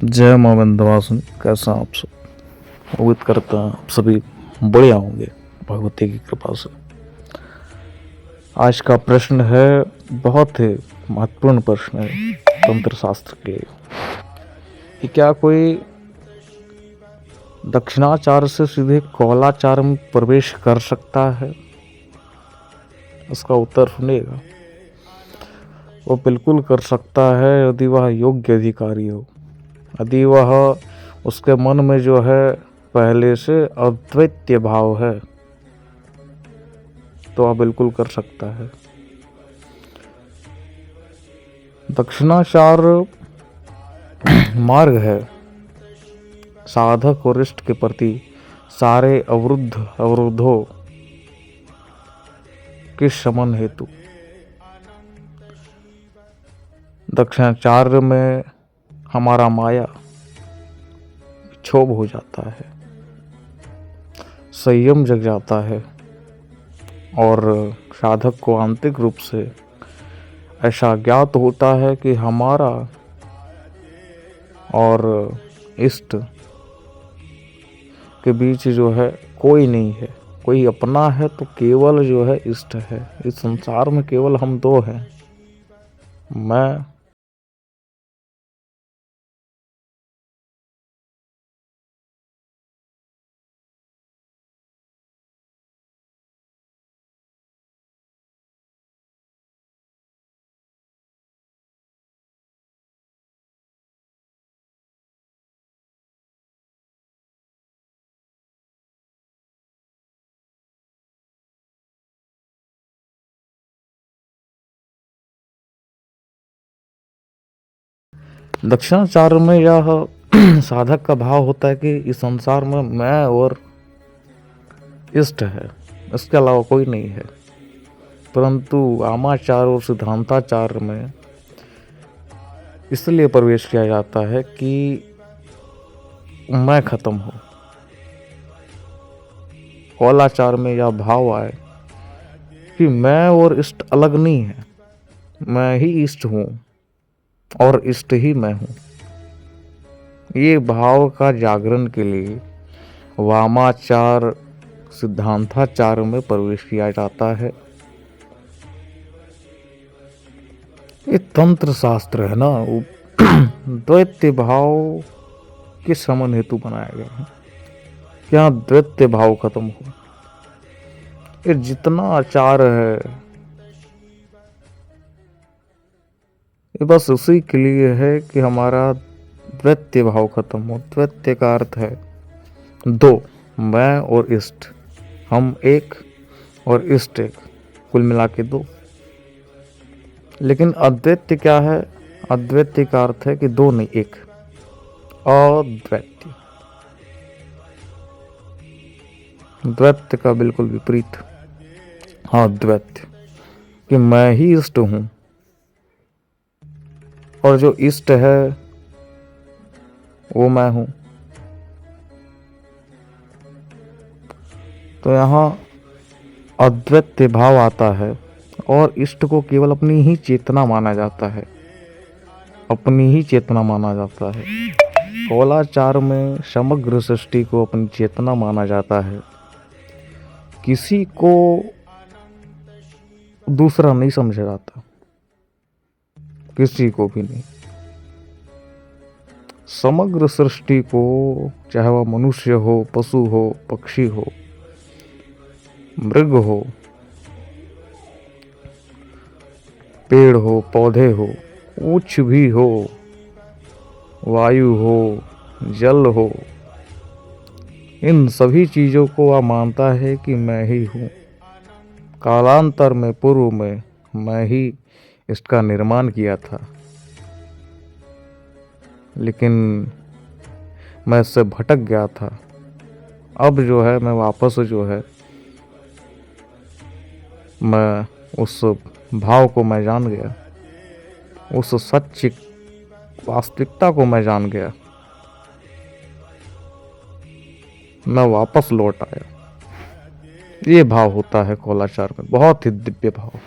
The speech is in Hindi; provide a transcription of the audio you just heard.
जय मां विंध्यवासिनी। कैसा आप सब? उम्मीद करता हूं आप सभी बढ़िया होंगे भगवती की कृपा से। आज का प्रश्न है, बहुत ही महत्वपूर्ण प्रश्न है तंत्र शास्त्र के लिए, कि क्या कोई दक्षिणाचार से सीधे कौलाचार में प्रवेश कर सकता है? इसका उत्तर सुनिएगा। वो बिल्कुल कर सकता है यदि वह योग्य अधिकारी हो, यदि वह उसके मन में जो है पहले से अद्वैत भाव है तो वह बिल्कुल कर सकता है। दक्षिणाचार मार्ग है साधक और इष्ट के प्रति सारे अवरुद्धों के शमन हेतु। दक्षिणाचार्य में हमारा माया क्षोभ हो जाता है, संयम जग जाता है और साधक को आंतरिक रूप से ऐसा ज्ञात होता है कि हमारा और इष्ट के बीच जो है कोई नहीं है, कोई अपना है तो केवल जो है इष्ट है। इस संसार में केवल हम दो हैं, मैं दक्षिणाचार्य में यह साधक का भाव होता है कि इस संसार में मैं और इष्ट है, इसके अलावा कोई नहीं है। परंतु आमाचार और सिद्धांताचार में इसलिए प्रवेश किया जाता है कि मैं खत्म हूं। कौलाचार में यह भाव आए कि मैं और इष्ट अलग नहीं है, मैं ही इष्ट हूं और इष्ट ही मैं हूं। ये भाव का जागरण के लिए वामाचार सिद्धांताचार में प्रवेश किया जाता है। ये तंत्र शास्त्र है ना, वो द्वैत भाव के समन हेतु बनाया गया है, क्या द्वैत भाव खत्म हो। ये जितना आचार है ये बस उसी के लिए है कि हमारा द्वैत भाव खत्म हो। द्वैत का अर्थ है दो, मैं और इष्ट, हम एक और इष्ट एक, कुल मिला के दो। लेकिन अद्वैत क्या है? अद्वैत का अर्थ है कि दो नहीं एक, अद्वैत। द्वैत का बिल्कुल विपरीत, हाँ द्वैत, कि मैं ही इष्ट हूं और जो इष्ट है वो मैं हूं। तो यहाँ अद्वैत भाव आता है और इष्ट को केवल अपनी ही चेतना माना जाता है, अपनी ही चेतना माना जाता है। कौलाचार में समग्र सृष्टि को अपनी चेतना माना जाता है, किसी को दूसरा नहीं समझा जाता, किसी को भी नहीं। समग्र सृष्टि को, चाहे वह मनुष्य हो, पशु हो, पक्षी हो, मृग हो, पेड़ हो, पौधे हो, कुछ भी हो, वायु हो, जल हो, इन सभी चीजों को वह मानता है कि मैं ही हूं। कालांतर में, पूर्व में मैं ही इसका निर्माण किया था, लेकिन मैं इससे भटक गया था। अब जो है मैं वापस जो है मैं उस भाव को मैं जान गया, उस सच्ची वास्तविकता को मैं जान गया, मैं वापस लौट आया। ये भाव होता है कौलाचार में, बहुत ही दिव्य भाव।